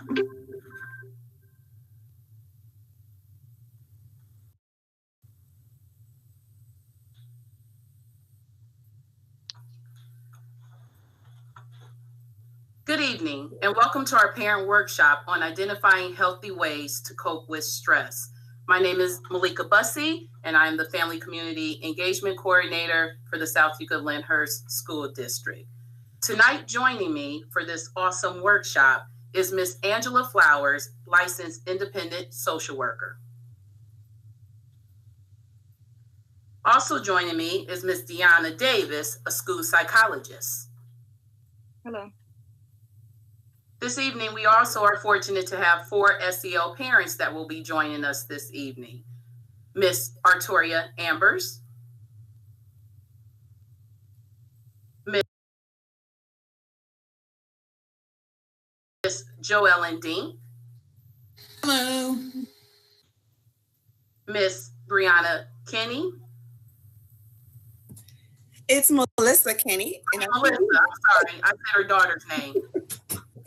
Good evening, and welcome to our parent workshop on identifying healthy ways to cope with stress. My name is Malika Bussey, and I'm the Family Community Engagement Coordinator for the South Euclid Lyndhurst School District. Tonight, joining me for this awesome workshop is Ms. Angela Flowers, licensed independent social worker. Also joining me is Ms. Deanna Davis, a school psychologist. Hello. This evening, we also are fortunate to have 4 SEL parents that will be joining us this evening. Miss Artoria Ambers, Miss Joellen Dean. Hello. Miss Brianna Kenny. It's Melissa Kenny. And Melissa, I'm sorry, I said her daughter's name.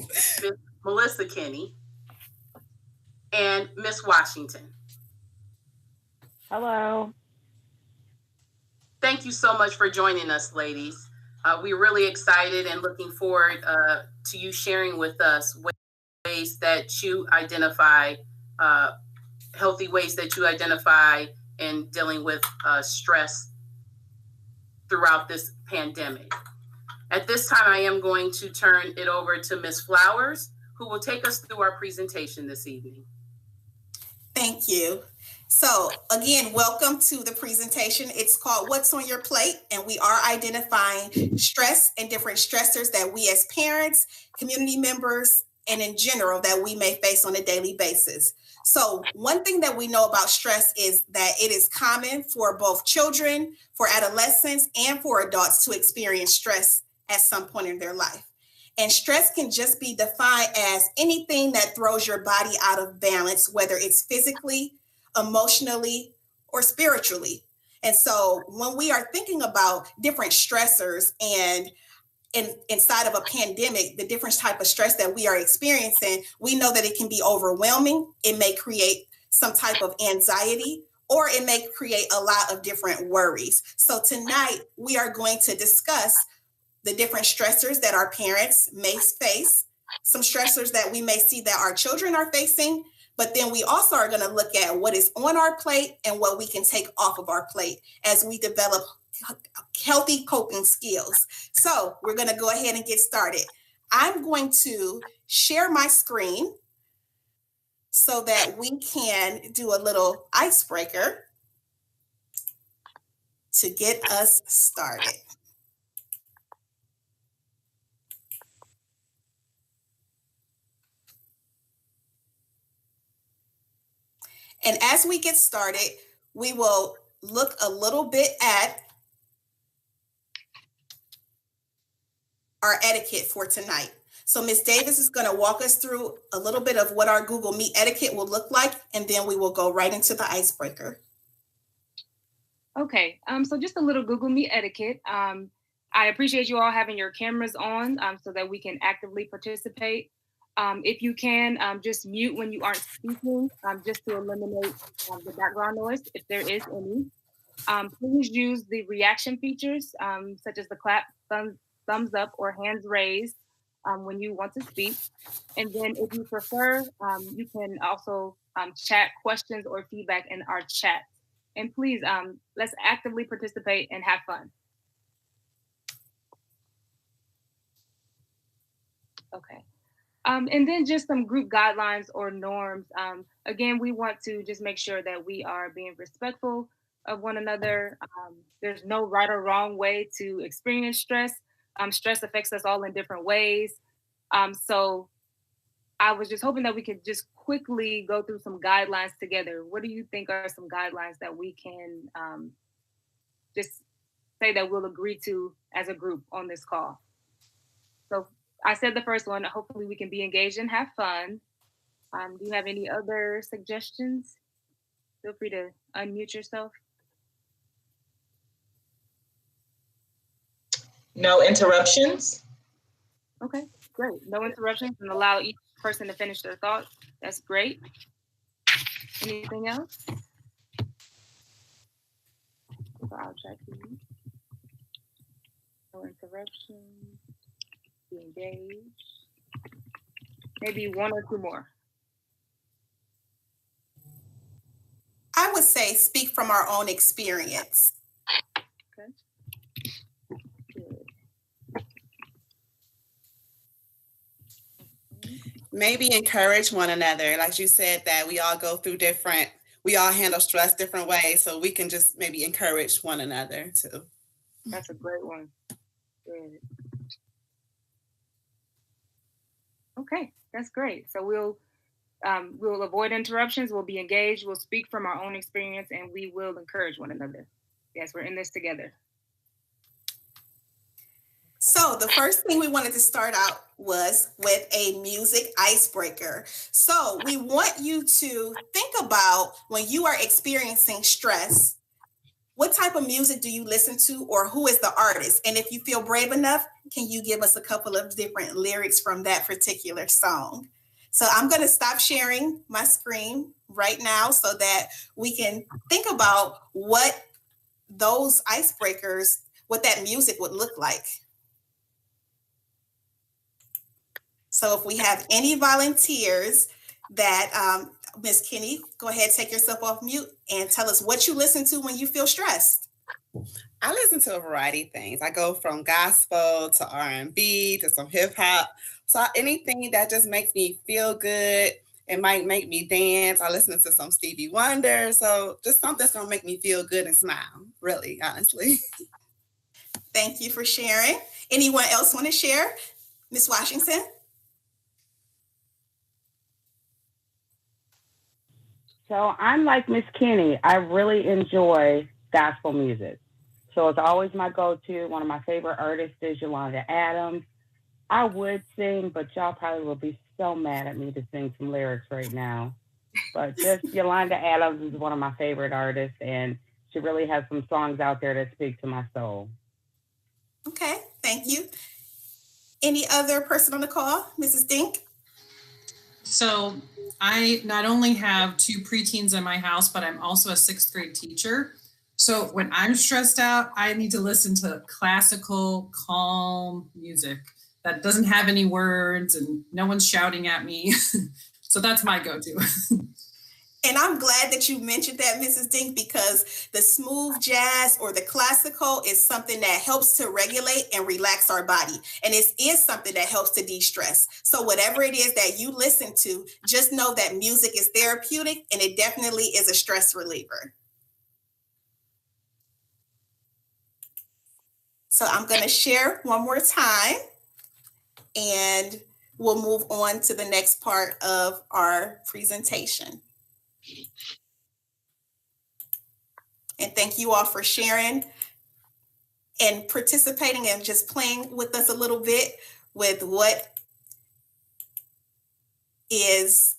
Miss Melissa Kenny. And Miss Washington. Hello. Thank you so much for joining us, ladies. We're really excited and looking forward to you sharing with us ways that you identify, healthy ways that you identify in dealing with stress throughout this pandemic. At this time, I am going to turn it over to Ms. Flowers, who will take us through our presentation this evening. Thank you. So again, welcome to the presentation. It's called What's on Your Plate, and we are identifying stress and different stressors that we as parents, community members, and in general that we may face on a daily basis. So one thing that we know about stress is that it is common for both children, for adolescents, and for adults to experience stress at some point in their life. And stress can just be defined as anything that throws your body out of balance, whether it's physically, emotionally, or spiritually. And so when we are thinking about different stressors and inside of a pandemic, the different type of stress that we are experiencing, we know that it can be overwhelming. It may create some type of anxiety, or it may create a lot of different worries. So tonight we are going to discuss the different stressors that our parents may face, some stressors that we may see that our children are facing, but then we also are going to look at what is on our plate and what we can take off of our plate as we develop healthy coping skills. So we're going to go ahead and get started. I'm going to share my screen so that we can do a little icebreaker to get us started. And as we get started, we will look a little bit at our etiquette for tonight. So Ms. Davis is going to walk us through a little bit of what our Google Meet etiquette will look like, and then we will go right into the icebreaker. Okay, so just a little Google Meet etiquette. I appreciate you all having your cameras on so that we can actively participate. If you can, just mute when you aren't speaking, just to eliminate the background noise, if there is any. Please use the reaction features, such as the clap, thumbs up, or hands raised when you want to speak. And then if you prefer, you can also chat questions or feedback in our chat. And please, let's actively participate and have fun. Okay. And then just some group guidelines or norms. Again, we want to just make sure that we are being respectful of one another. There's no right or wrong way to experience stress. Stress affects us all in different ways. So I was just hoping that we could just quickly go through some guidelines together. What do you think are some guidelines that we can just say that we'll agree to as a group on this call? So I said the first one, hopefully we can be engaged and have fun. Do you have any other suggestions? Feel free to unmute yourself. No interruptions. Okay, great. No interruptions, and allow each person to finish their thought, that's great. Anything else? So I'll check these. No interruptions. Be engaged. Maybe one or two more. I would say speak from our own experience. Okay. Good. Maybe encourage one another. Like you said, that we all go through we all handle stress different ways. So we can just maybe encourage one another too. That's a great one. Good. Okay, that's great. So we'll avoid interruptions. We'll be engaged. We'll speak from our own experience, and we will encourage one another. Yes, we're in this together. So the first thing we wanted to start out was with a music icebreaker. So we want you to think about when you are experiencing stress, what type of music do you listen to, or who is the artist? And if you feel brave enough, can you give us a couple of different lyrics from that particular song? So I'm going to stop sharing my screen right now so that we can think about what those icebreakers, what that music would look like. So if we have any volunteers that, Ms. Kenny, go ahead, take yourself off mute and tell us what you listen to when you feel stressed. I listen to a variety of things. I go from gospel to R&B to some hip hop. So anything that just makes me feel good, it might make me dance. I listen to some Stevie Wonder. So just something that's going to make me feel good and smile, really, honestly. Thank you for sharing. Anyone else want to share? Ms. Washington? So I'm like Miss Kenny. I really enjoy gospel music. So it's always my go-to. One of my favorite artists is Yolanda Adams. I would sing, but y'all probably will be so mad at me to sing some lyrics right now. But just Yolanda Adams is one of my favorite artists, and she really has some songs out there that speak to my soul. Okay, thank you. Any other person on the call? Mrs. Dink? So I not only have two preteens in my house, but I'm also a sixth grade teacher. So when I'm stressed out, I need to listen to classical, calm music that doesn't have any words and no one's shouting at me. So that's my go-to. And I'm glad that you mentioned that, Mrs. Dink, because the smooth jazz or the classical is something that helps to regulate and relax our body. And it is something that helps to de-stress. So whatever it is that you listen to, just know that music is therapeutic and it definitely is a stress reliever. So I'm going to share one more time and we'll move on to the next part of our presentation. And thank you all for sharing and participating and just playing with us a little bit with what is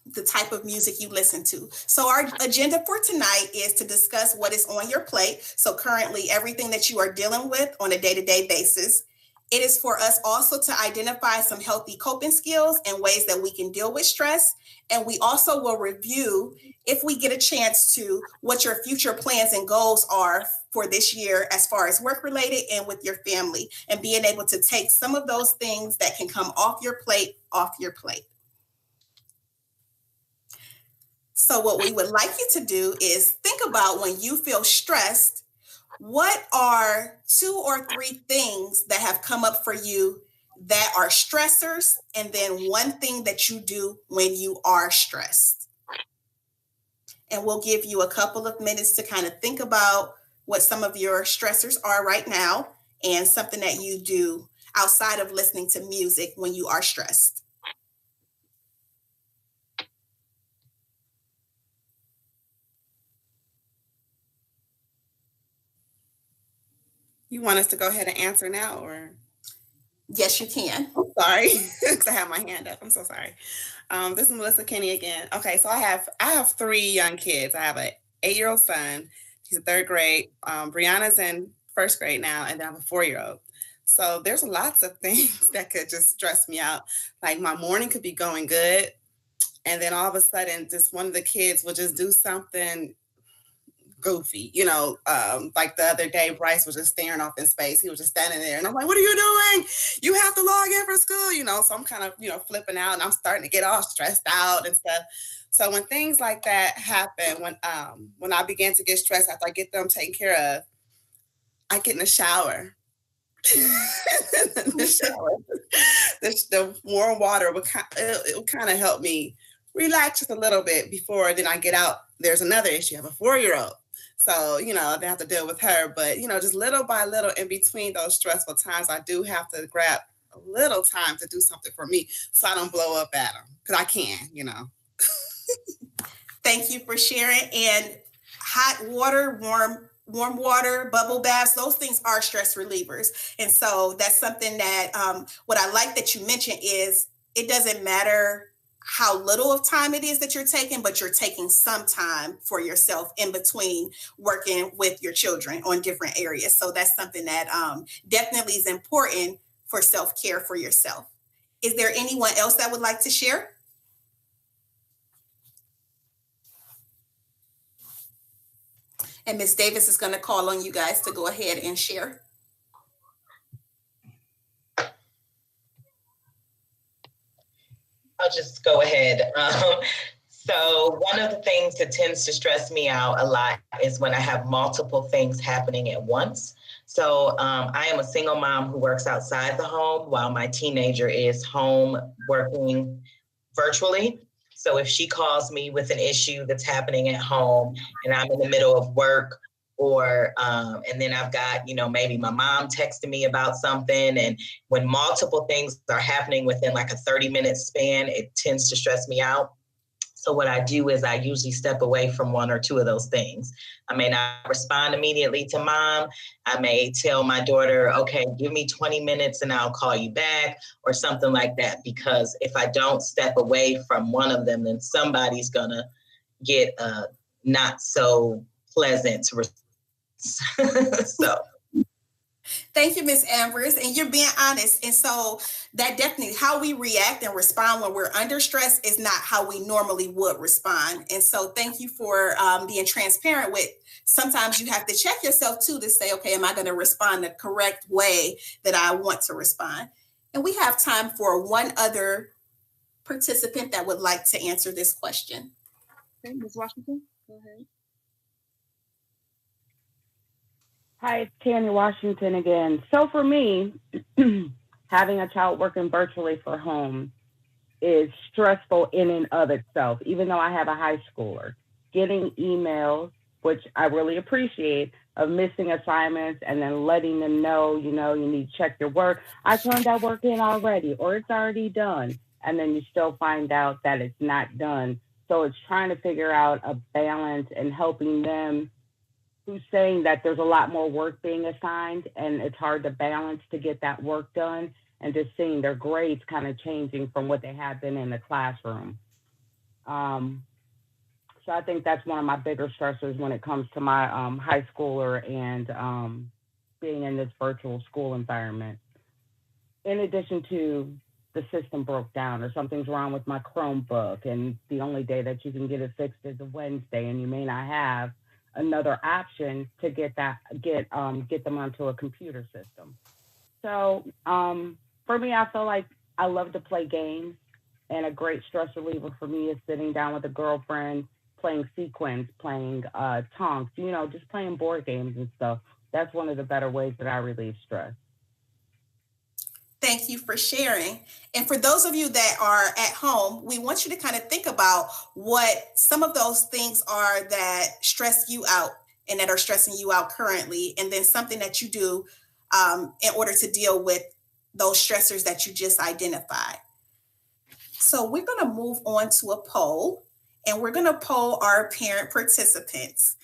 the type of music you listen to. So our agenda for tonight is to discuss what is on your plate. So currently everything that you are dealing with on a day-to-day basis. It is for us also to identify some healthy coping skills and ways that we can deal with stress. And we also will review, if we get a chance to, what your future plans and goals are for this year as far as work-related and with your family, and being able to take some of those things that can come off your plate. So what we would like you to do is think about when you feel stressed, what are 2 or 3 things that have come up for you that are stressors, and then one thing that you do when you are stressed. And we'll give you a couple of minutes to kind of think about what some of your stressors are right now and something that you do outside of listening to music when you are stressed. You want us to go ahead and answer now, or? Yes, you can. I'm sorry, because I have my hand up. I'm so sorry. This is Melissa Kenny again. Okay, so I have 3 young kids. I have an 8-year-old son. He's in 3rd grade. Brianna's in 1st grade now, and then I have a 4-year-old. So there's lots of things that could just stress me out. Like my morning could be going good, and then all of a sudden, just one of the kids will just do something goofy. Like the other day, Bryce was just staring off in space. He was just standing there, and I'm like, "What are you doing? You have to log in for school." So I'm kind of flipping out, and I'm starting to get all stressed out and stuff. So when things like that happen, when I begin to get stressed after I get them taken care of, I get in the shower. The warm water would kind of help me relax just a little bit before then I get out. There's another issue. I have a 4-year-old. So, I have to deal with her. But, just little by little in between those stressful times, I do have to grab a little time to do something for me so I don't blow up at them. Because I can. Thank you for sharing. And hot water, warm water, bubble baths, those things are stress relievers. And so that's something that what I like that you mentioned is it doesn't matter how little of time it is that you're taking, but you're taking some time for yourself in between working with your children on different areas. So that's something that definitely is important for self-care for yourself. Is there anyone else that would like to share? And Ms. Davis is going to call on you guys to go ahead and share. I'll just go ahead. So one of the things that tends to stress me out a lot is when I have multiple things happening at once. So I am a single mom who works outside the home while my teenager is home working virtually. So if she calls me with an issue that's happening at home and I'm in the middle of work, or and then I've got, maybe my mom texting me about something, and when multiple things are happening within like a 30-minute span, it tends to stress me out. So what I do is I usually step away from one or two of those things. I may not respond immediately to mom. I may tell my daughter, okay, give me 20 minutes and I'll call you back, or something like that. Because if I don't step away from one of them, then somebody's gonna get not so pleasant so. Thank you, Ms. Ambrose. And you're being honest. And so that definitely how we react and respond when we're under stress is not how we normally would respond. And so thank you for being transparent with sometimes you have to check yourself too to say, okay, am I going to respond the correct way that I want to respond? And we have time for one other participant that would like to answer this question. Okay, Ms. Washington, go ahead. Hi, it's Tanya Washington again. So for me, having a child working virtually for home is stressful in and of itself, even though I have a high schooler. Getting emails, which I really appreciate, of missing assignments and then letting them know, you need to check your work. I turned that work in already, or it's already done. And then you still find out that it's not done. So it's trying to figure out a balance and helping them who's saying that there's a lot more work being assigned and it's hard to balance to get that work done, and just seeing their grades kind of changing from what they had been in the classroom. So I think that's one of my bigger stressors when it comes to my high schooler and being in this virtual school environment. In addition to the system broke down or something's wrong with my Chromebook and the only day that you can get it fixed is a Wednesday, and you may not have another option to get them onto a computer system. So for me, I feel like I love to play games, and a great stress reliever for me is sitting down with a girlfriend, playing Sequence, playing Tonks, just playing board games and stuff. That's one of the better ways that I relieve stress. Thank you for sharing. And for those of you that are at home, we want you to kind of think about what some of those things are that stress you out and that are stressing you out currently, and then something that you do in order to deal with those stressors that you just identified. So we're going to move on to a poll, and we're going to poll our parent participants.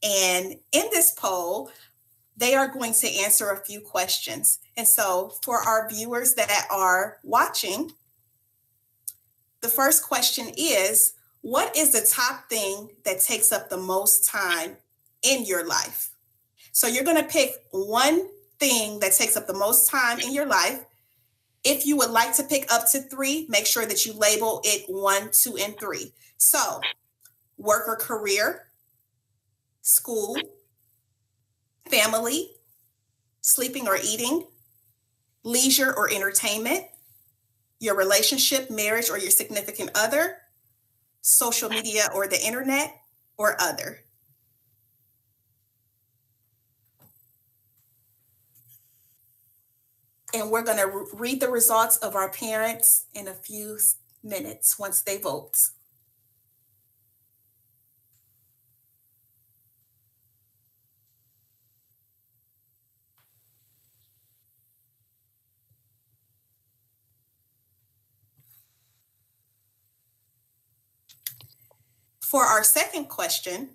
And in this poll, they are going to answer a few questions. And so for our viewers that are watching, the first question is, what is the top thing that takes up the most time in your life? So you're going to pick one thing that takes up the most time in your life. If you would like to pick up to 3, make sure that you label it 1, 2, and 3. So, work or career, school, family, sleeping or eating, leisure or entertainment, your relationship, marriage, or your significant other, social media or the internet, or other. And we're going to read the results of our parents in a few minutes once they vote. For our second question,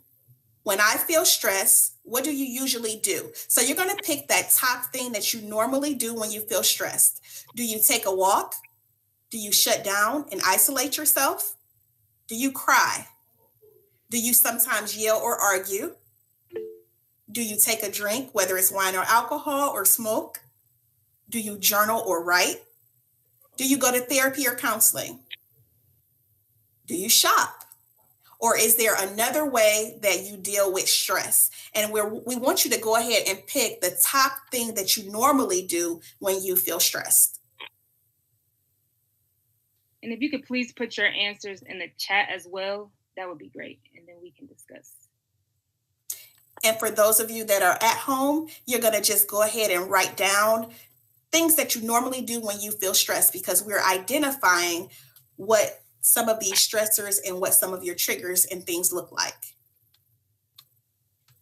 when I feel stressed, what do you usually do? So you're going to pick that top thing that you normally do when you feel stressed. Do you take a walk? Do you shut down and isolate yourself? Do you cry? Do you sometimes yell or argue? Do you take a drink, whether it's wine or alcohol or smoke? Do you journal or write? Do you go to therapy or counseling? Do you shop? Or is there another way that you deal with stress? And we want you to go ahead and pick the top thing that you normally do when you feel stressed. And if you could please put your answers in the chat as well, that would be great. And then we can discuss. And for those of you that are at home, you're going to just go ahead and write down things that you normally do when you feel stressed, because we're identifying what some of these stressors and what some of your triggers and things look like.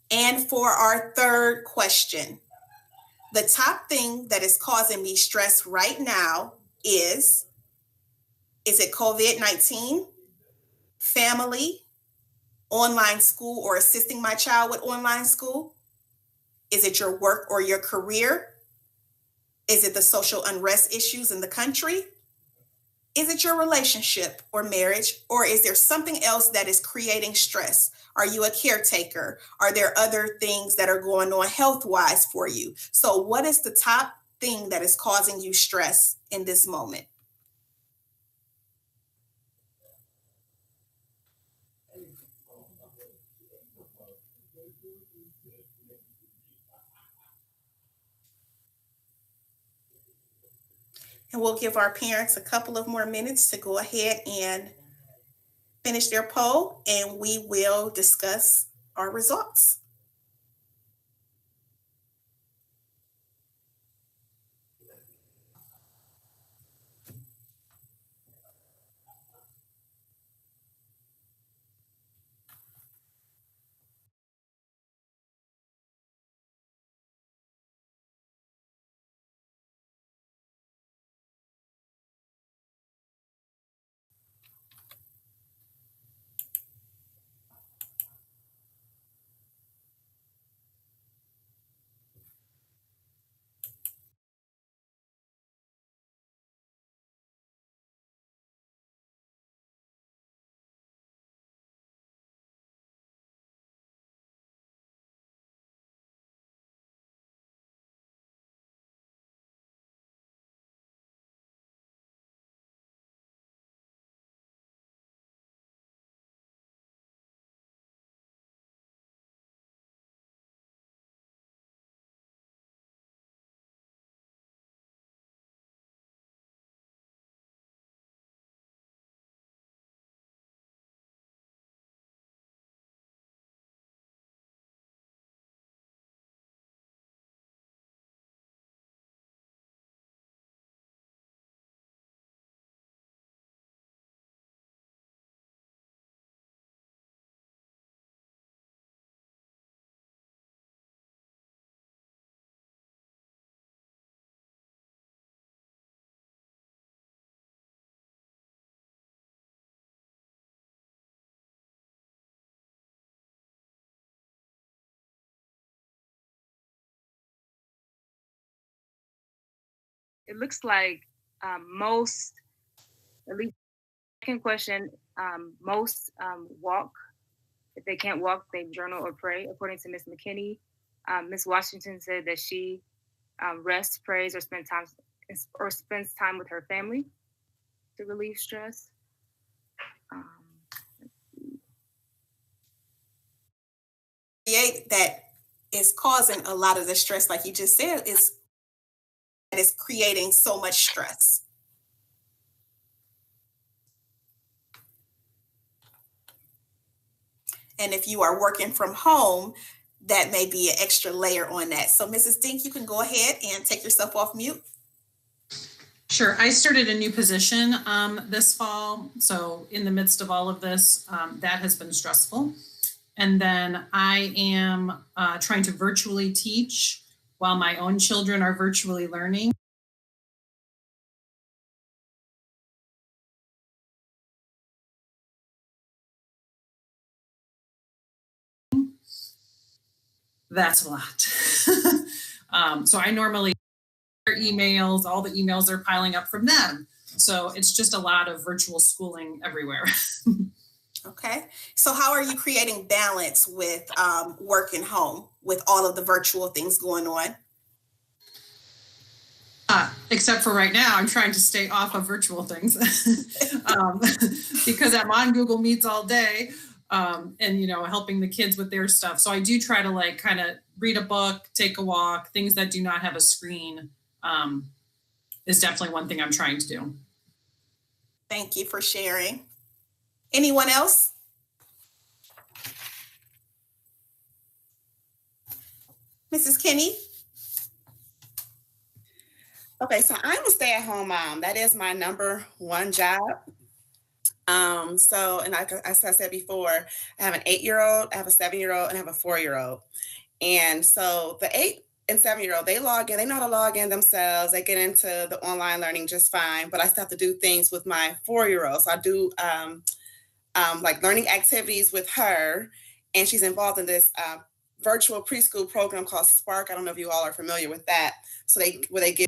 And for our third question, the top thing that is causing me stress right now is it COVID-19, family, online school or assisting my child with online school? Is it your work or your career? Is it the social unrest issues in the country? Is it your relationship or marriage, or is there something else that is creating stress? Are you a caretaker? Are there other things that are going on health-wise for you? So what is the top thing that is causing you stress in this moment? And we'll give our parents a couple of more minutes to go ahead and finish their poll, and we will discuss our results. It looks like most, at least second question, most walk. If they can't walk, they journal or pray, according to Ms. McKinney. Ms. Washington said that she rests, prays, or spends time with her family to relieve stress. That is causing a lot of the stress, like you just said, is creating so much stress. And if you are working from home, that may be an extra layer on that. So Mrs. Dink, you can go ahead and take yourself off mute. Sure. I started a new position this fall. So in the midst of all of this, that has been stressful. And then I am trying to virtually teach while my own children are virtually learning. That's a lot. So I normally emails, all the emails are piling up from them. So it's just a lot of virtual schooling everywhere. Okay. So how are you creating balance with work and home with all of the virtual things going on? Except for right now, I'm trying to stay off of virtual things because I'm on Google Meets all day and, you know, helping the kids with their stuff. So I do try to like kind of read a book, take a walk, things that do not have a screen is definitely one thing I'm trying to do. Thank you for sharing. Anyone else? Mrs. Kinney? Okay, so I'm a stay-at-home mom. That is my number one job. So, and as I said before, I have an 8-year-old, I have a 7-year-old, and I have a 4-year-old. And so the 8 and 7-year-old, they log in, they know how to log in themselves. They get into the online learning just fine, but I still have to do things with my 4-year-old. So I do like learning activities with her, and she's involved in this virtual preschool program called Spark. I don't know if you all are familiar with that. So where they give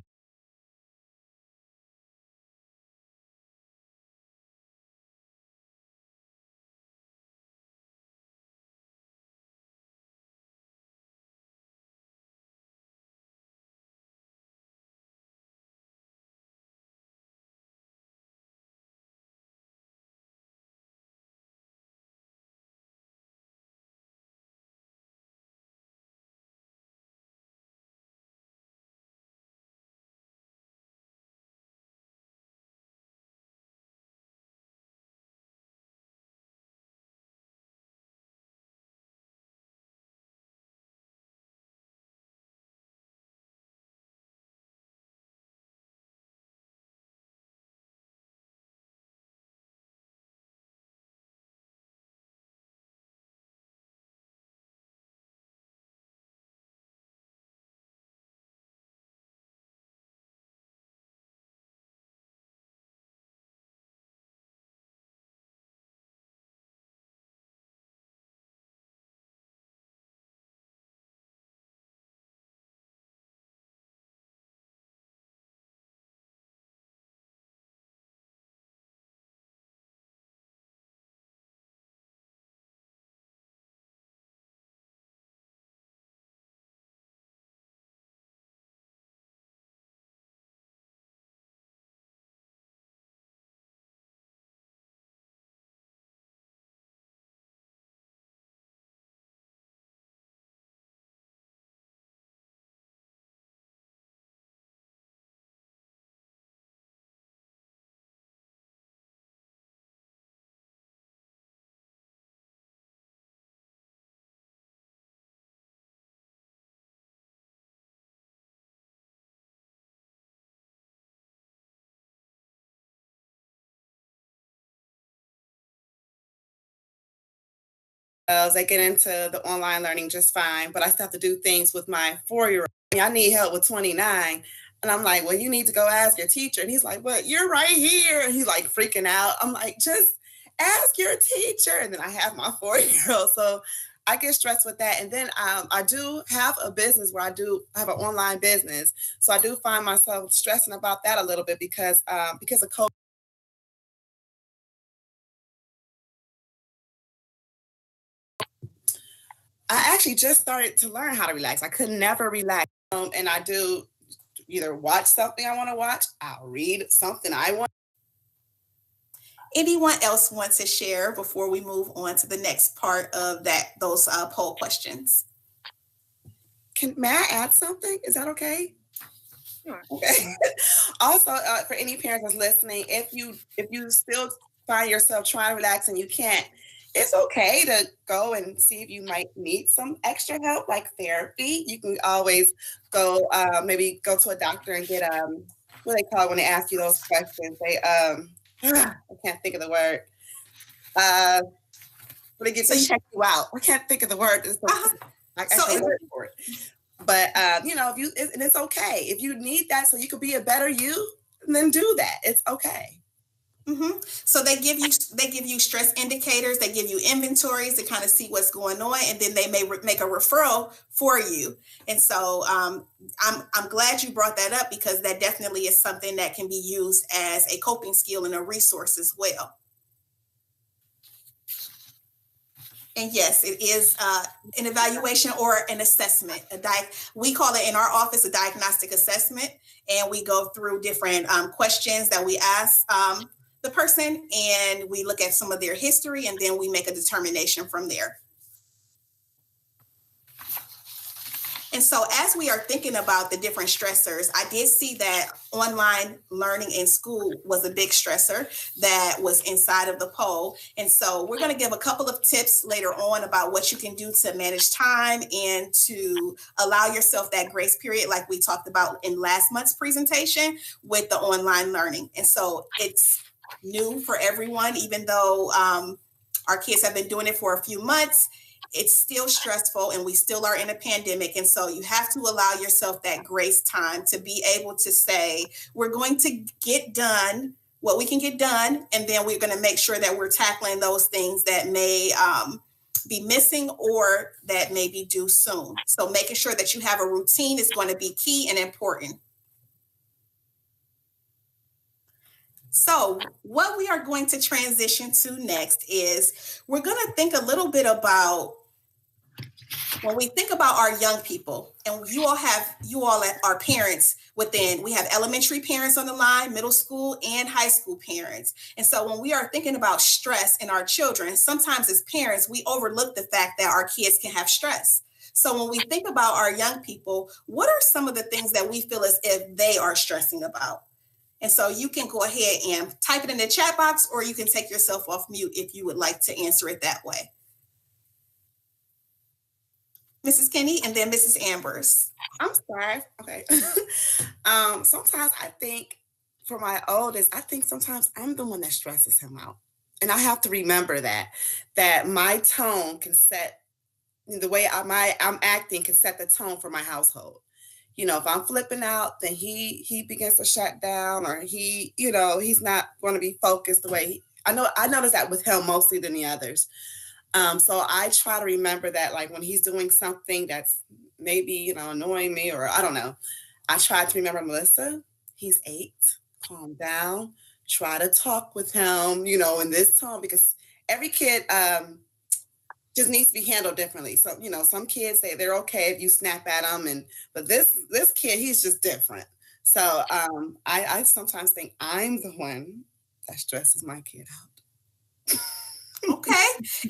they get into the online learning just fine, but I still have to do things with my 4-year-old. I need help with 29. And I'm like, well, you need to go ask your teacher. And he's like, but you're right here. And he's like freaking out. I'm like, just ask your teacher. And then I have my 4-year-old. So I get stressed with that. And then I do have a business where I have an online business. So I do find myself stressing about that a little bit because of COVID. I actually just started to learn how to relax. I could never relax. And I do either watch something I want to watch, I'll read something I want. Anyone else want to share before we move on to the next part of those poll questions? May I add something? Is that okay? Sure. Okay. Also, for any parents that's listening, if you still find yourself trying to relax and you can't, it's okay to go and see if you might need some extra help, like therapy. You can always go, maybe go to a doctor and get what they call it when they ask you those questions. They I can't think of the word. But they get to check you out. I can't think of the word. For it. But and it's okay if you need that so you could be a better you. Then do that. It's okay. Mm-hmm. So they give you stress indicators. They give you inventories to kind of see what's going on, and then they may make a referral for you. And so I'm glad you brought that up, because that definitely is something that can be used as a coping skill and a resource as well. And yes, it is an evaluation or an assessment. We call it in our office a diagnostic assessment, and we go through different questions that we ask the person, and we look at some of their history, and then we make a determination from there. And so as we are thinking about the different stressors, I did see that online learning in school was a big stressor that was inside of the poll. And so we're going to give a couple of tips later on about what you can do to manage time and to allow yourself that grace period, like we talked about in last month's presentation with the online learning. And so it's new for everyone, even though our kids have been doing it for a few months. It's still stressful, and we still are in a pandemic. And so you have to allow yourself that grace time to be able to say, we're going to get done what we can get done. And then we're going to make sure that we're tackling those things that may be missing or that may be due soon. So making sure that you have a routine is going to be key and important. So what we are going to transition to next is we're going to think a little bit about when we think about our young people, and you all are parents within, we have elementary parents on the line, middle school and high school parents. And so when we are thinking about stress in our children, sometimes as parents, we overlook the fact that our kids can have stress. So when we think about our young people, what are some of the things that we feel as if they are stressing about? And so you can go ahead and type it in the chat box, or you can take yourself off mute if you would like to answer it that way. Mrs. Kinney, and then Mrs. Ambers. I'm sorry. Okay. Sometimes I think for my oldest, I think sometimes I'm the one that stresses him out. And I have to remember that my tone can set, the way I'm acting can set the tone for my household. You know, if I'm flipping out, then he begins to shut down, or he's not going to be focused the way I notice that with him mostly than the others. So I try to remember that, like when he's doing something that's maybe, annoying me, or I don't know, I try to remember, Melissa, he's 8, calm down, try to talk with him, in this tone, because every kid, just needs to be handled differently. So, some kids say they're okay if you snap at them, but this kid, he's just different. So I sometimes think I'm the one that stresses my kid out. Okay.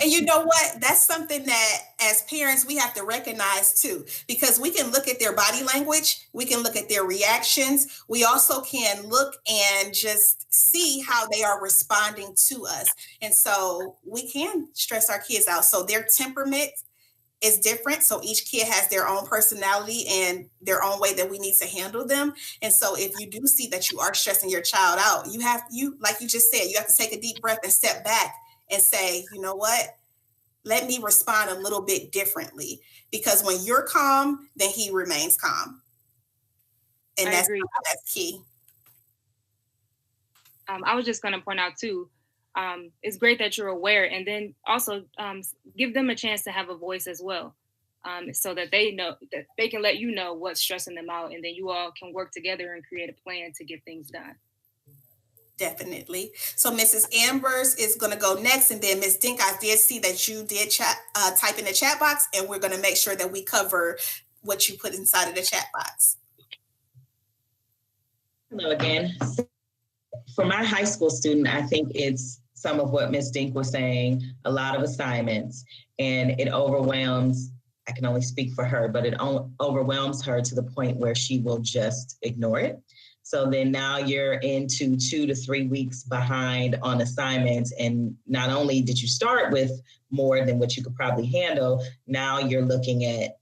And you know what? That's something that as parents, we have to recognize too, because we can look at their body language. We can look at their reactions. We also can look and just see how they are responding to us. And so we can stress our kids out. So their temperament is different. So each kid has their own personality and their own way that we need to handle them. And so if you do see that you are stressing your child out, like you just said, you have to take a deep breath and step back and say, you know what, let me respond a little bit differently, because when you're calm, then he remains calm. And that's key. I was just going to point out too, it's great that you're aware, and then also give them a chance to have a voice as well, so that they know that they can let you know what's stressing them out, and then you all can work together and create a plan to get things done. Definitely. So Mrs. Ambers is going to go next, and then Ms. Dink, I did see that you did type in the chat box, and we're going to make sure that we cover what you put inside of the chat box. Hello again. For my high school student, I think it's some of what Ms. Dink was saying, a lot of assignments, and it overwhelms. I can only speak for her, but it overwhelms her to the point where she will just ignore it. So then now you're into 2 to 3 weeks behind on assignments. And not only did you start with more than what you could probably handle, now you're looking at,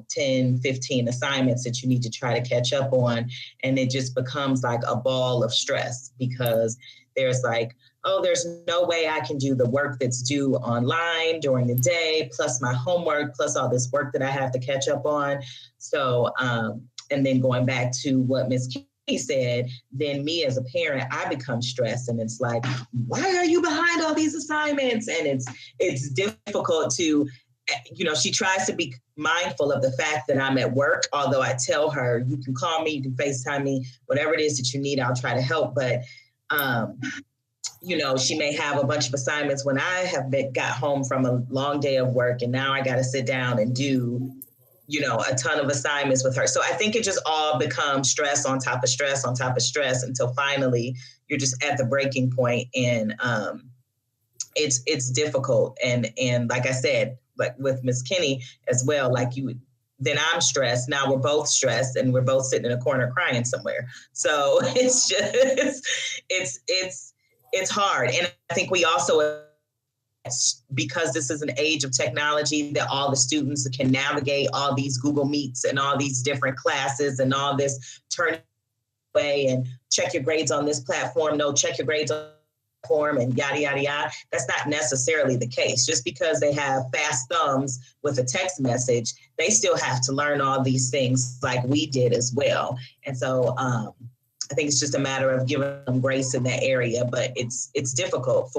10, 15 assignments that you need to try to catch up on. And it just becomes like a ball of stress because there's like, oh, there's no way I can do the work that's due online during the day, plus my homework, plus all this work that I have to catch up on. So, and then going back to what Ms. He said, then me as a parent, I become stressed, and it's like, why are you behind all these assignments? And it's difficult to, she tries to be mindful of the fact that I'm at work, although I tell her, you can call me, you can FaceTime me, whatever it is that you need, I'll try to help. But, she may have a bunch of assignments when I have got home from a long day of work, and now I got to sit down and do a ton of assignments with her. So I think it just all becomes stress on top of stress on top of stress until finally you're just at the breaking point. And it's difficult. And like I said, like with Ms. Kinney as well, then I'm stressed. Now we're both stressed and we're both sitting in a corner crying somewhere. So it's just, it's hard. And I think we also, because this is an age of technology, that all the students can navigate all these Google Meets and all these different classes and all this turn away and check your grades on this platform. No, check your grades on this platform and yada, yada, yada. That's not necessarily the case. Just because they have fast thumbs with a text message, they still have to learn all these things like we did as well. And so, I think it's just a matter of giving them grace in that area, but it's difficult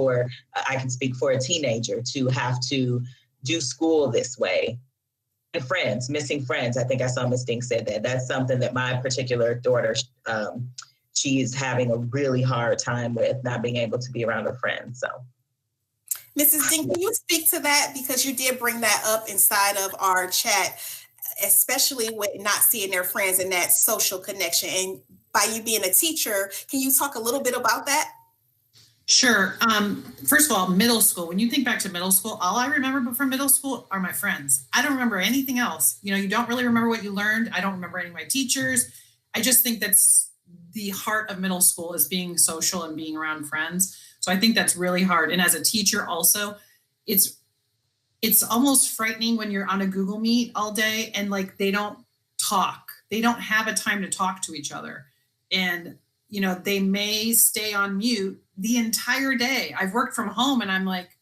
I can speak for a teenager to have to do school this way. And friends, missing friends. I think I saw Ms. Dink said that. That's something that my particular daughter, she's having a really hard time with, not being able to be around her friends. So, Mrs. Dink, can you speak to that? Because you did bring that up inside of our chat, especially with not seeing their friends and that social connection. And by you being a teacher, can you talk a little bit about that? Sure. First of all, middle school. When you think back to middle school, all I remember from middle school are my friends. I don't remember anything else. You don't really remember what you learned. I don't remember any of my teachers. I just think that's the heart of middle school, is being social and being around friends. So I think that's really hard. And as a teacher also, it's almost frightening when you're on a Google Meet all day and they don't talk. They don't have a time to talk to each other. And, they may stay on mute the entire day. I've worked from home and I'm like,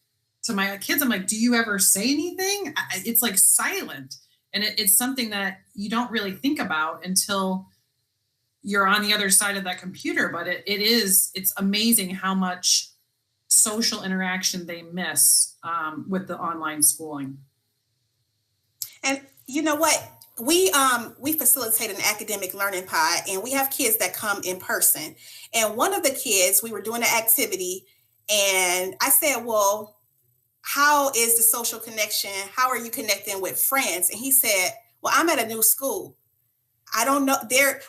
to my kids, I'm like, do you ever say anything? It's like silent. And it's something that you don't really think about until you're on the other side of that computer. But it's amazing how much social interaction they miss with the online schooling. And you know what? We facilitate an academic learning pod, and we have kids that come in person. And one of the kids, we were doing an activity, and I said, well, how is the social connection? How are you connecting with friends? And he said, well, I'm at a new school. I don't know.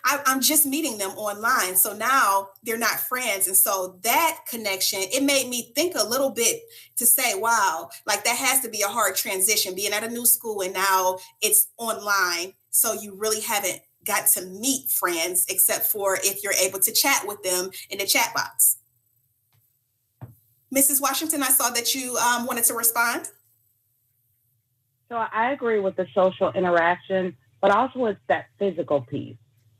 I'm just meeting them online. So now they're not friends. And so that connection, it made me think a little bit to say, wow, that has to be a hard transition, being at a new school and now it's online. So you really haven't got to meet friends except for if you're able to chat with them in the chat box. Mrs. Washington, I saw that you wanted to respond. So I agree with the social interaction, but also it's that physical piece.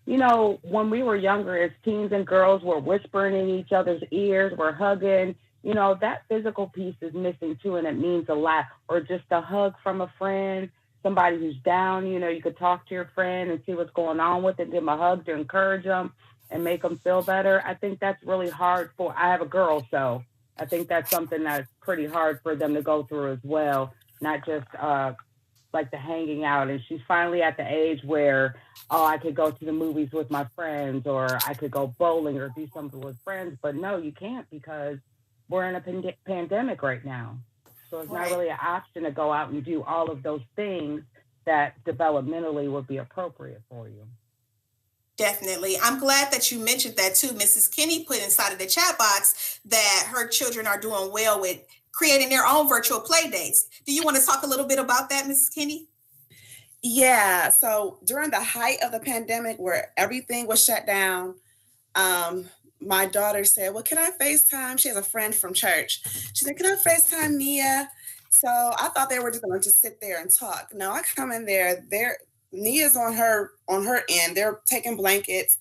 When we were younger as teens and girls, we're whispering in each other's ears, we're hugging, that physical piece is missing too, and it means a lot. Or just a hug from a friend, somebody who's down, you could talk to your friend and see what's going on with it, give them a hug to encourage them and make them feel better. I think that's really hard I have a girl, so I think that's something that's pretty hard for them to go through as well, not just the hanging out. And she's finally at the age where, I could go to the movies with my friends, or I could go bowling or do something with friends. But no, you can't, because we're in a pandemic right now. So it's not really an option to go out and do all of those things that developmentally would be appropriate for you. Definitely. I'm glad that you mentioned that too. Mrs. Kinney put inside of the chat box that her children are doing well with creating their own virtual play dates. Do you want to talk a little bit about that, Mrs. Kinney? Yeah. So during the height of the pandemic where everything was shut down, my daughter said, well, can I FaceTime? She has a friend from church. She said, can I FaceTime Nia? So I thought they were just going to just sit there and talk. No, I come in there. Nia's on her end. They're taking blankets,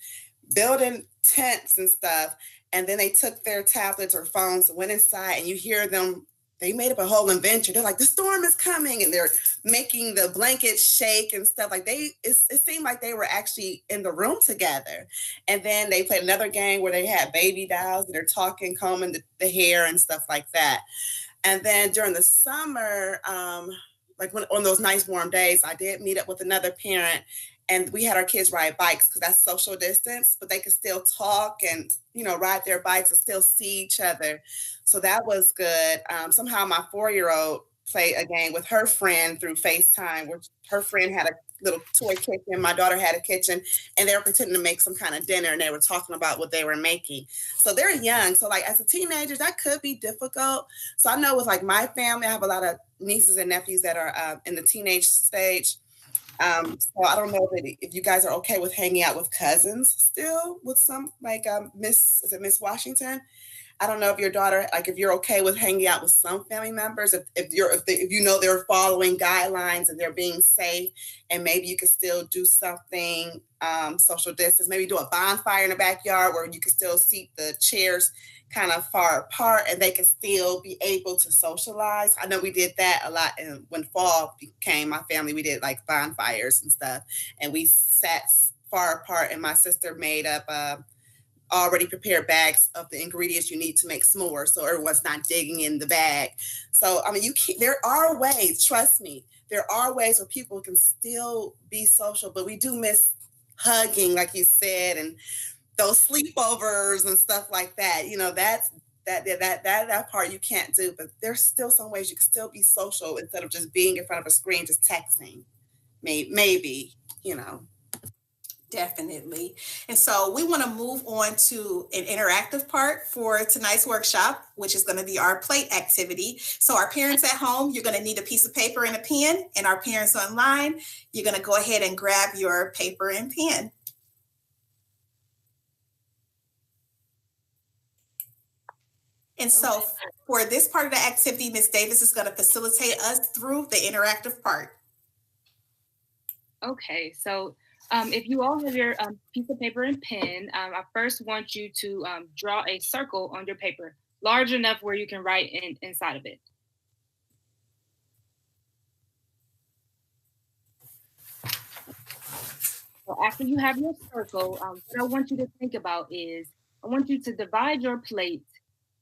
building tents and stuff. And then they took their tablets or phones, went inside, and you hear them. They made up a whole adventure. They're like, the storm is coming, and they're making the blankets shake and stuff. Like it seemed like they were actually in the room together. And then they played another game where they had baby dolls and they're talking, combing the hair and stuff like that. And then during the summer, like on those nice warm days, I did meet up with another parent, and we had our kids ride bikes because that's social distance, but they could still talk and, ride their bikes and still see each other. So that was good. Somehow my 4-year-old played a game with her friend through FaceTime, where her friend had a little toy kitchen. My daughter had a kitchen, and they were pretending to make some kind of dinner, and they were talking about what they were making. So they're young. So like as a teenager, that could be difficult. So I know with like my family, I have a lot of nieces and nephews that are in the teenage stage. So I don't know if you guys are okay with hanging out with cousins still with some like Miss Washington? I don't know if your daughter, like if you're okay with hanging out with some family members, if you know they're following guidelines and they're being safe, and maybe you could still do something social distance, maybe do a bonfire in the backyard where you can still seat the chairs kind of far apart and they can still be able to socialize. I know we did that a lot, and when fall came, my family, we did like bonfires and stuff, and we sat far apart, and my sister made up already prepared bags of the ingredients you need to make s'mores, so everyone's not digging in the bag. So I mean, there are ways, trust me, there are ways where people can still be social, but we do miss hugging, like you said, and those sleepovers and stuff like that. That's that part you can't do, but there's still some ways you can still be social instead of just being in front of a screen just texting. Maybe. Definitely. And so we want to move on to an interactive part for tonight's workshop, which is going to be our plate activity. So our parents at home, you're going to need a piece of paper and a pen, and our parents online, you're going to go ahead and grab your paper and pen. And so for this part of the activity, Ms. Davis is going to facilitate us through the interactive part. Okay, so if you all have your piece of paper and pen, I first want you to draw a circle on your paper, large enough where you can write inside of it. So after you have your circle, what I want you to think about is, I want you to divide your plate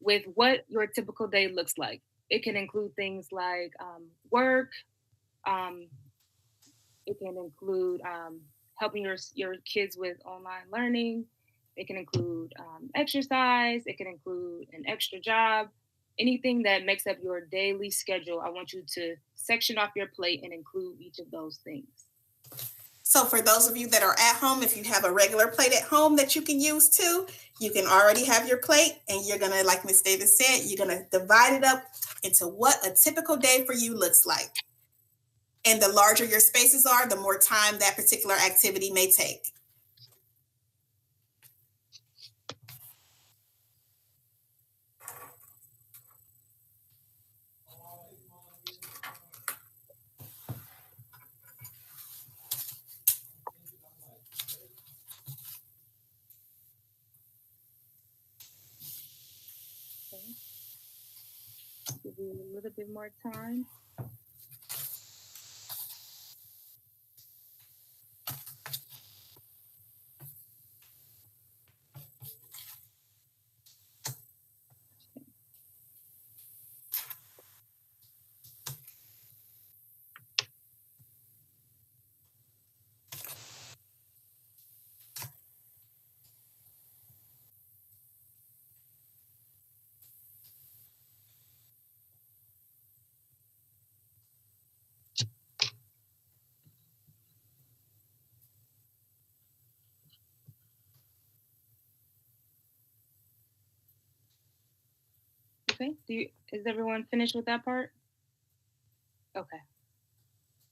with what your typical day looks like. It can include things like work. It can include helping your kids with online learning. It can include exercise. It can include an extra job. Anything that makes up your daily schedule, I want you to section off your plate and include each of those things. So for those of you that are at home, if you have a regular plate at home that you can use too, you can already have your plate, and you're gonna, like Ms. Davis said, you're gonna divide it up into what a typical day for you looks like. And the larger your spaces are, the more time that particular activity may take. Give you a little bit more time. Okay, is everyone finished with that part? Okay.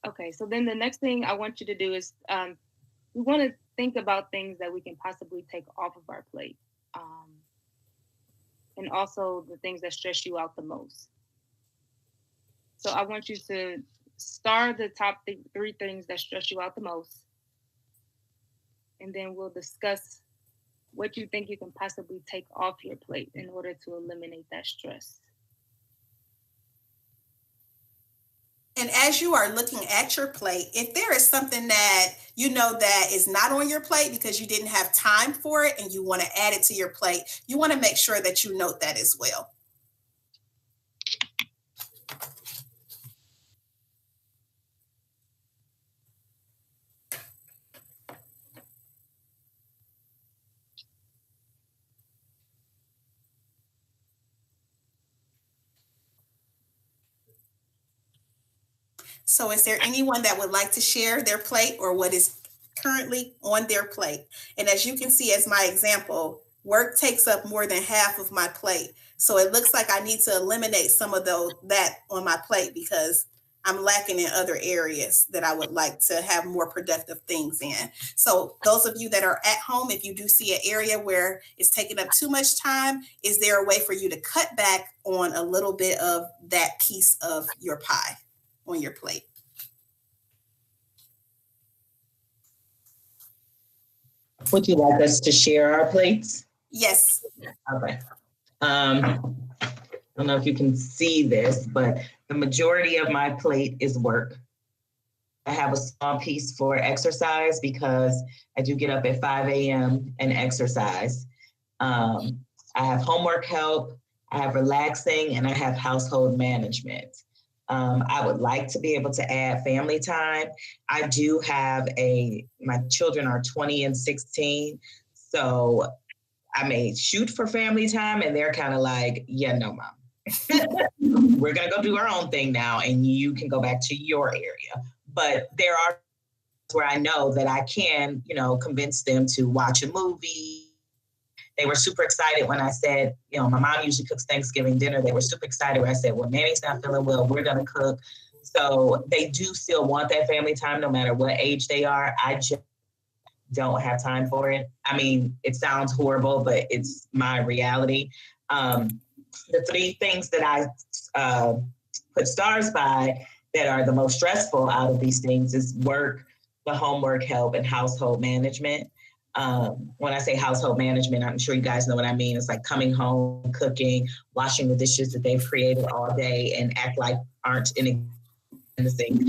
Okay, so then the next thing I want you to do is we want to think about things that we can possibly take off of our plate. And also the things that stress you out the most. So I want you to star the top three things that stress you out the most. And then we'll discuss what you think you can possibly take off your plate in order to eliminate that stress. And as you are looking at your plate, if there is something that you know that is not on your plate because you didn't have time for it and you want to add it to your plate, you want to make sure that you note that as well. So is there anyone that would like to share their plate or what is currently on their plate? And as you can see, as my example, work takes up more than half of my plate. So it looks like I need to eliminate some of that on my plate because I'm lacking in other areas that I would like to have more productive things in. So those of you that are at home, if you do see an area where it's taking up too much time, is there a way for you to cut back on a little bit of that piece of your pie on your plate? Would you like us to share our plates? Yes. Okay. I don't know if you can see this, but the majority of my plate is work. I have a small piece for exercise because I do get up at 5 a.m. and exercise. I have homework help, I have relaxing, and I have household management. I would like to be able to add family time. I do have my children are 20 and 16, so I may shoot for family time and they're kind of like, yeah, no, mom. We're going to go do our own thing now and you can go back to your area. But there are where I know that I can, convince them to watch a movie. They were super excited when I said, my mom usually cooks Thanksgiving dinner. They were super excited when I said, well, Nanny's not feeling well, we're going to cook. So they do still want that family time no matter what age they are. I just don't have time for it. I mean, it sounds horrible, but it's my reality. The three things that I put stars by that are the most stressful out of these things is work, the homework help, and household management. When I say household management, I'm sure you guys know what I mean. It's like coming home, cooking, washing the dishes that they've created all day and act like aren't in the sink.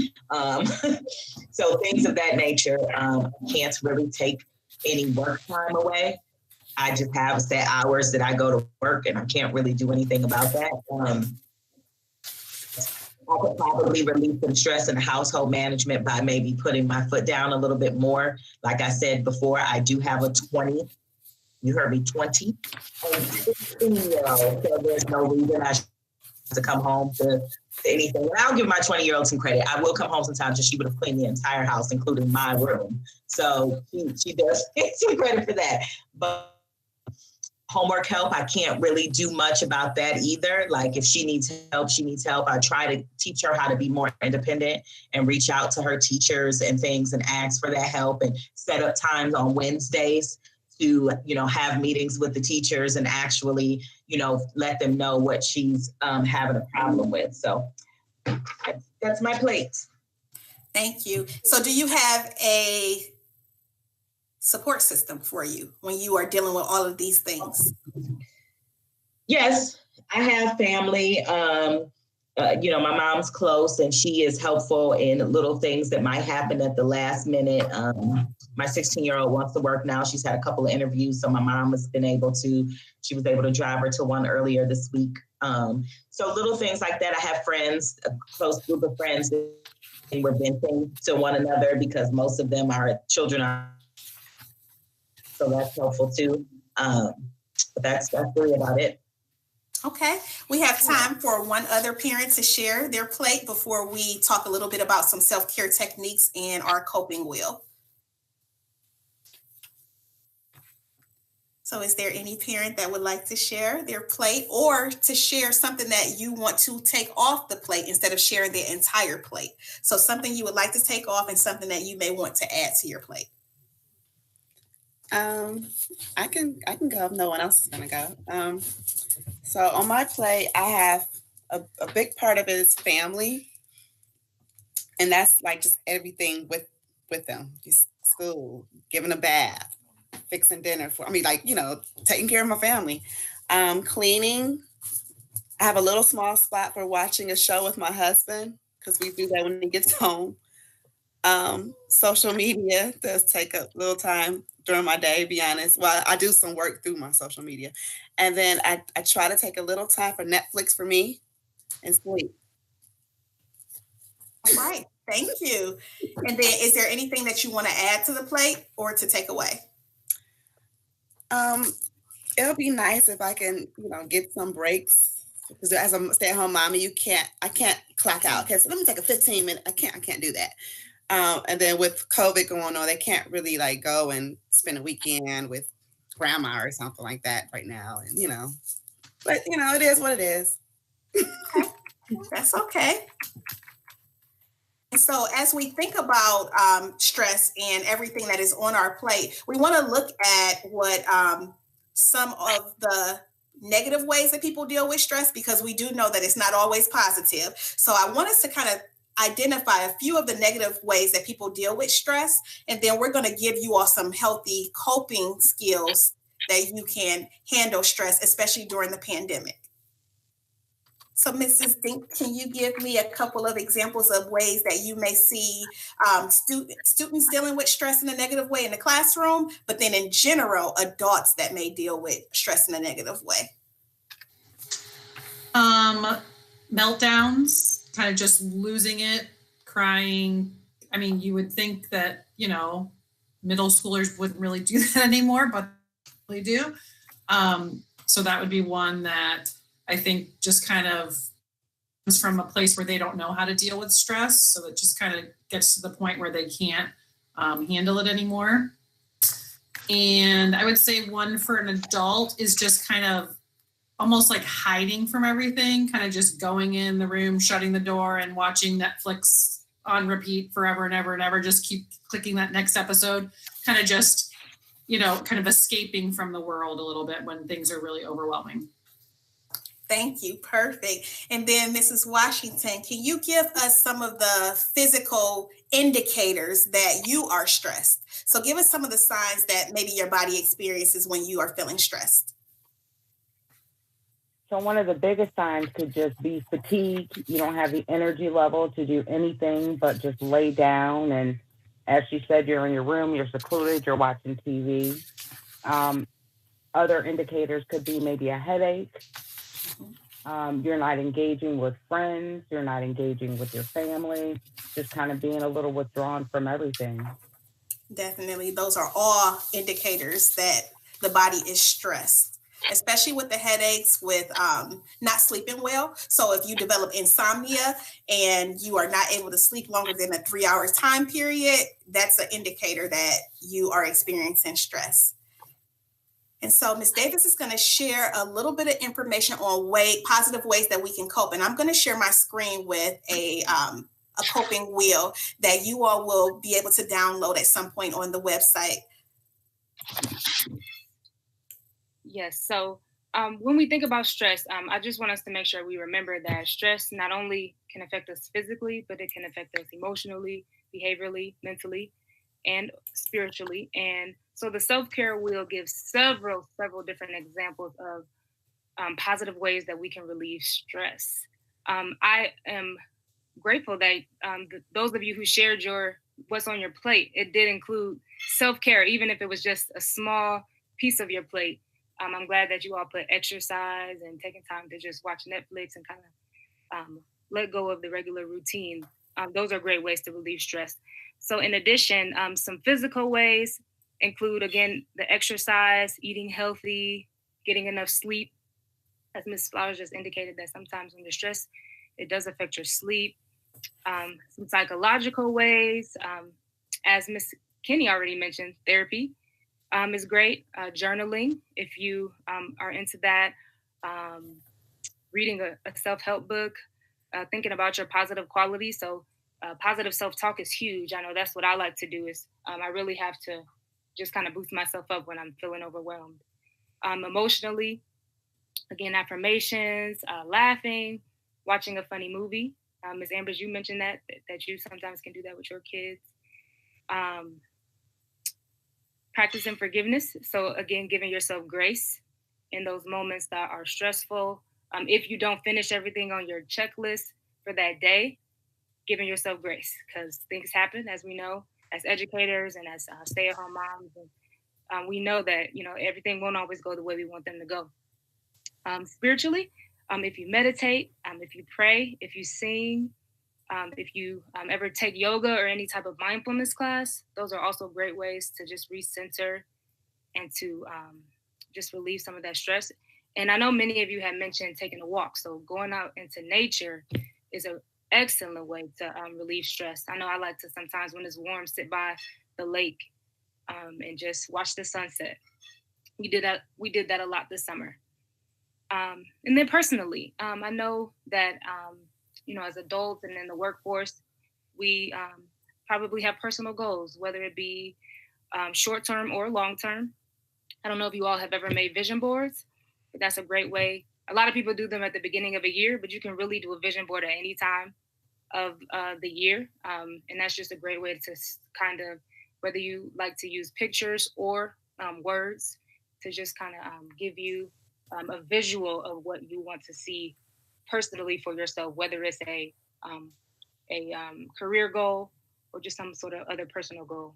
So things of that nature. Can't really take any work time away. I just have set hours that I go to work and I can't really do anything about that. I could probably relieve some stress in household management by maybe putting my foot down a little bit more. Like I said before, I do have a 20. You heard me, 20 and 16-year-old. So there's no reason I should to come home to anything. And I'll give my 20-year-old some credit. I will come home sometimes and she would have cleaned the entire house, including my room. So she does get some credit for that. But homework help, I can't really do much about that either. Like if she needs help, she needs help. I try to teach her how to be more independent and reach out to her teachers and things and ask for that help and set up times on Wednesdays to, have meetings with the teachers and actually, let them know what she's having a problem with. So that's my plate. Thank you. So do you have a support system for you when you are dealing with all of these things? Yes, I have family. My mom's close and she is helpful in little things that might happen at the last minute. My 16-year-old wants to work now. She's had a couple of interviews. So my mom she was able to drive her to one earlier this week. So little things like that. I have friends, a close group of friends that we're venting to one another because most of them are children. So that's helpful too. But that's really about it. Okay, we have time for one other parent to share their plate before we talk a little bit about some self-care techniques and our coping wheel. So is there any parent that would like to share their plate or to share something that you want to take off the plate instead of sharing the entire plate? So something you would like to take off and something that you may want to add to your plate. I can go if no one else is gonna go. So on my plate, I have a big part of it is family, and that's like just everything with them, just school, giving a bath, fixing dinner for. I mean, like taking care of my family, cleaning. I have a little small spot for watching a show with my husband because we do that when he gets home. Social media does take a little time during my day, be honest. Well, I do some work through my social media. And then I try to take a little time for Netflix for me and sleep. All right. Thank you. And then is there anything that you want to add to the plate or to take away? It'll be nice if I can, get some breaks. Because as a stay-at-home mommy, I can't clock out. Okay, so let me take a 15-minute. I can't do that. And then with COVID going on, they can't really like go and spend a weekend with grandma or something like that right now. And, but it is what it is. That's okay. And so as we think about stress and everything that is on our plate, we want to look at what some of the negative ways that people deal with stress, because we do know that it's not always positive. So I want us to kind of identify a few of the negative ways that people deal with stress, and then we're going to give you all some healthy coping skills that you can handle stress, especially during the pandemic. So Mrs. Dink, can you give me a couple of examples of ways that you may see students dealing with stress in a negative way in the classroom, but then in general, adults that may deal with stress in a negative way? Meltdowns, kind of just losing it, crying. I mean, you would think that, middle schoolers wouldn't really do that anymore, but they do. So that would be one that I think just kind of comes from a place where they don't know how to deal with stress. So it just kind of gets to the point where they can't handle it anymore. And I would say one for an adult is just kind of almost like hiding from everything, kind of just going in the room, shutting the door and watching Netflix on repeat forever and ever, just keep clicking that next episode, kind of just, kind of escaping from the world a little bit when things are really overwhelming. Thank you. Perfect. And then Mrs. Washington, can you give us some of the physical indicators that you are stressed? So give us some of the signs that maybe your body experiences when you are feeling stressed. So one of the biggest signs could just be fatigue. You don't have the energy level to do anything but just lay down. And as she said, you're in your room, you're secluded, you're watching TV. Other indicators could be maybe a headache. You're not engaging with friends. You're not engaging with your family. Just kind of being a little withdrawn from everything. Definitely. Those are all indicators that the body is stressed, especially with the headaches, with not sleeping well. So if you develop insomnia and you are not able to sleep longer than a 3-hour time period, that's an indicator that you are experiencing stress. And so Ms. Davis is going to share a little bit of information on positive ways that we can cope. And I'm going to share my screen with a coping wheel that you all will be able to download at some point on the website. Yes. So when we think about stress, I just want us to make sure we remember that stress not only can affect us physically, but it can affect us emotionally, behaviorally, mentally, and spiritually. And so the self-care wheel gives several different examples of positive ways that we can relieve stress. I am grateful that those of you who shared what's on your plate, it did include self-care, even if it was just a small piece of your plate. I'm glad that you all put exercise and taking time to just watch Netflix and kind of let go of the regular routine. Those are great ways to relieve stress. So in addition, some physical ways include, again, the exercise, eating healthy, getting enough sleep. As Ms. Flowers just indicated, that sometimes when you're stressed, it does affect your sleep. Some psychological ways, as Ms. Kinney already mentioned, therapy. is great. Journaling, if you are into that, reading a self-help book, thinking about your positive qualities. So positive self-talk is huge. I know that's what I like to do is I really have to just kind of boost myself up when I'm feeling overwhelmed. Emotionally, again, affirmations, laughing, watching a funny movie. Ms. Ambers, you mentioned that you sometimes can do that with your kids. Practicing forgiveness. So again, giving yourself grace in those moments that are stressful. If you don't finish everything on your checklist for that day, giving yourself grace because things happen, as we know, as educators and as stay-at-home moms. And we know that, everything won't always go the way we want them to go. Spiritually, if you meditate, if you pray, if you sing, if you ever take yoga or any type of mindfulness class, those are also great ways to just recenter and to just relieve some of that stress. And I know many of you have mentioned taking a walk. So going out into nature is an excellent way to relieve stress. I know I like to sometimes when it's warm, sit by the lake and just watch the sunset. We did that a lot this summer. And then personally, I know that, as adults and in the workforce, we probably have personal goals, whether it be short-term or long-term. I don't know if you all have ever made vision boards, but that's a great way. A lot of people do them at the beginning of a year, but you can really do a vision board at any time of the year. And that's just a great way to kind of, whether you like to use pictures or words, to just kind of give you a visual of what you want to see personally for yourself, whether it's a career goal or just some sort of other personal goal.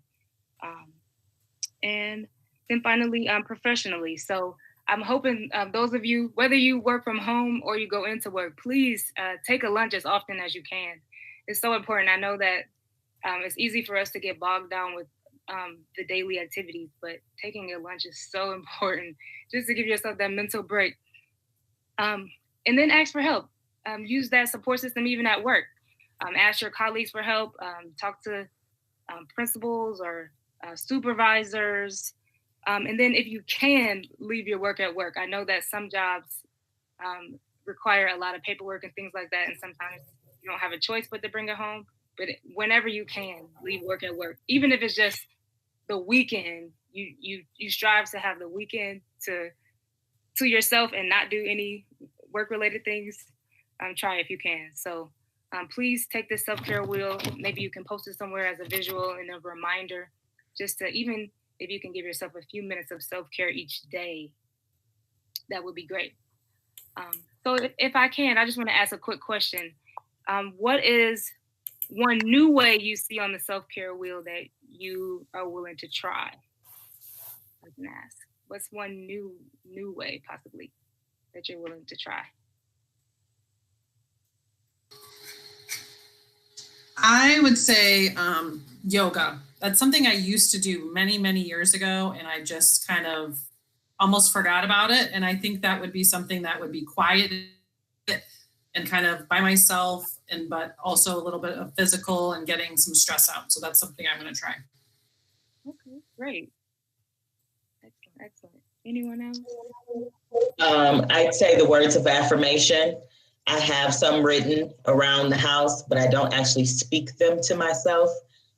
And then finally, professionally. So I'm hoping those of you, whether you work from home or you go into work, please take a lunch as often as you can. It's so important. I know that it's easy for us to get bogged down with the daily activities, but taking a lunch is so important just to give yourself that mental break. And then ask for help. Use that support system even at work. Ask your colleagues for help. Talk to principals or supervisors. And then if you can, leave your work at work. I know that some jobs require a lot of paperwork and things like that, and sometimes you don't have a choice but to bring it home. But whenever you can, leave work at work. Even if it's just the weekend, you strive to have the weekend to yourself and not do any work-related things. Try if you can. So please take this self-care wheel. Maybe you can post it somewhere as a visual and a reminder, just to, even if you can give yourself a few minutes of self-care each day, that would be great. So if I can, I just want to ask a quick question. What is one new way you see on the self-care wheel that you are willing to try? I can ask. What's one new way possibly that you're willing to try? I would say yoga. That's something I used to do many, many years ago, and I just kind of almost forgot about it. And I think that would be something that would be quiet and kind of by myself, but also a little bit of physical and getting some stress out. So that's something I'm going to try. Okay, great. Excellent. Anyone else? I'd say the words of affirmation. I have some written around the house, but I don't actually speak them to myself.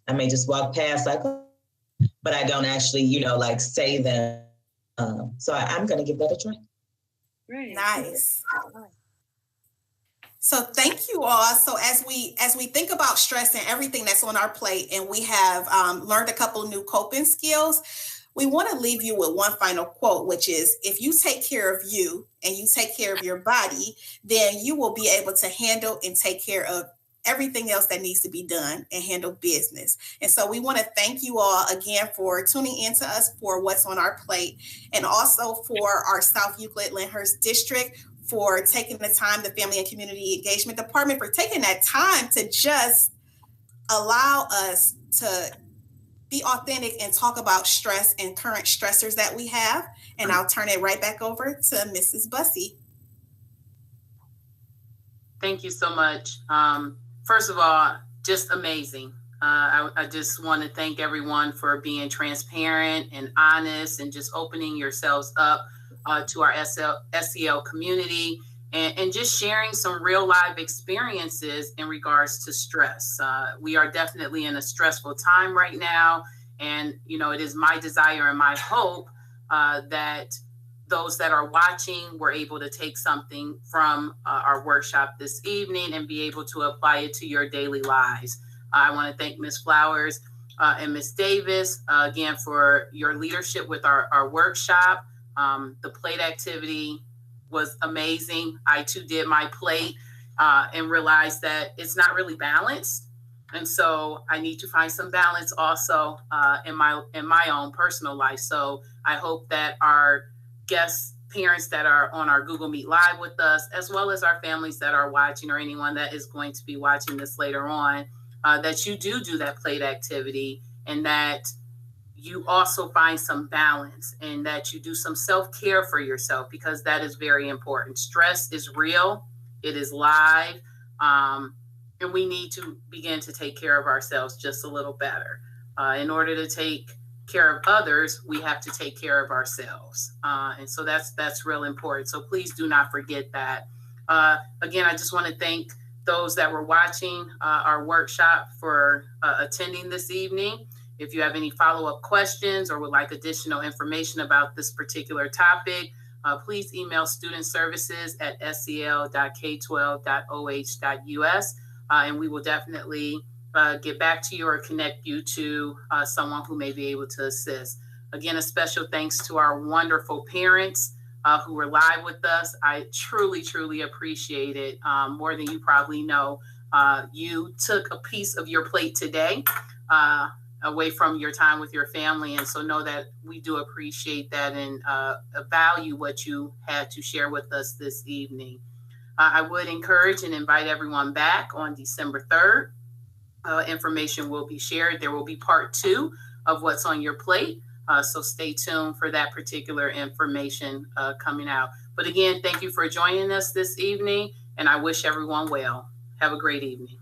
I may just walk past but I don't actually, say them. So I'm going to give that a try. Great. Nice. So thank you all. So as we think about stress and everything that's on our plate, and we have learned a couple new coping skills, we want to leave you with one final quote, which is, if you take care of you and you take care of your body, then you will be able to handle and take care of everything else that needs to be done and handle business. And so we want to thank you all again for tuning in to us for what's on our plate, and also for our South Euclid-Lyndhurst District for taking the time, the Family and Community Engagement Department for taking that time to just allow us to be authentic and talk about stress and current stressors that we have. And I'll turn it right back over to Mrs. Bussey. Thank you so much. First of all, just amazing. I just want to thank everyone for being transparent and honest and just opening yourselves up to our SEL community and just sharing some real life experiences in regards to stress. We are definitely in a stressful time right now. And, it is my desire and my hope that those that are watching were able to take something from our workshop this evening and be able to apply it to your daily lives. I want to thank Ms. Flowers and Ms. Davis again for your leadership with our workshop. The plate activity was amazing. I too did my plate and realized that it's not really balanced. And so I need to find some balance also in my own personal life. So I hope that our guests, parents that are on our Google Meet Live with us, as well as our families that are watching or anyone that is going to be watching this later on, that you do that plate activity and that you also find some balance and that you do some self-care for yourself, because that is very important. Stress is real. It is live. And we need to begin to take care of ourselves just a little better. In order to take care of others, we have to take care of ourselves. And so that's real important. So please do not forget that. Again, I just want to thank those that were watching our workshop for attending this evening. If you have any follow-up questions or would like additional information about this particular topic, please email studentservices@sel.k12.oh.us. And we will definitely get back to you or connect you to someone who may be able to assist. Again, a special thanks to our wonderful parents who were live with us. I truly, truly appreciate it more than you probably know. You took a piece of your plate today away from your time with your family. And so know that we do appreciate that and value what you had to share with us this evening. I would encourage and invite everyone back on December 3rd. Information will be shared. There will be part 2 of what's on your plate. So stay tuned for that particular information coming out. But again, thank you for joining us this evening, and I wish everyone well. Have a great evening.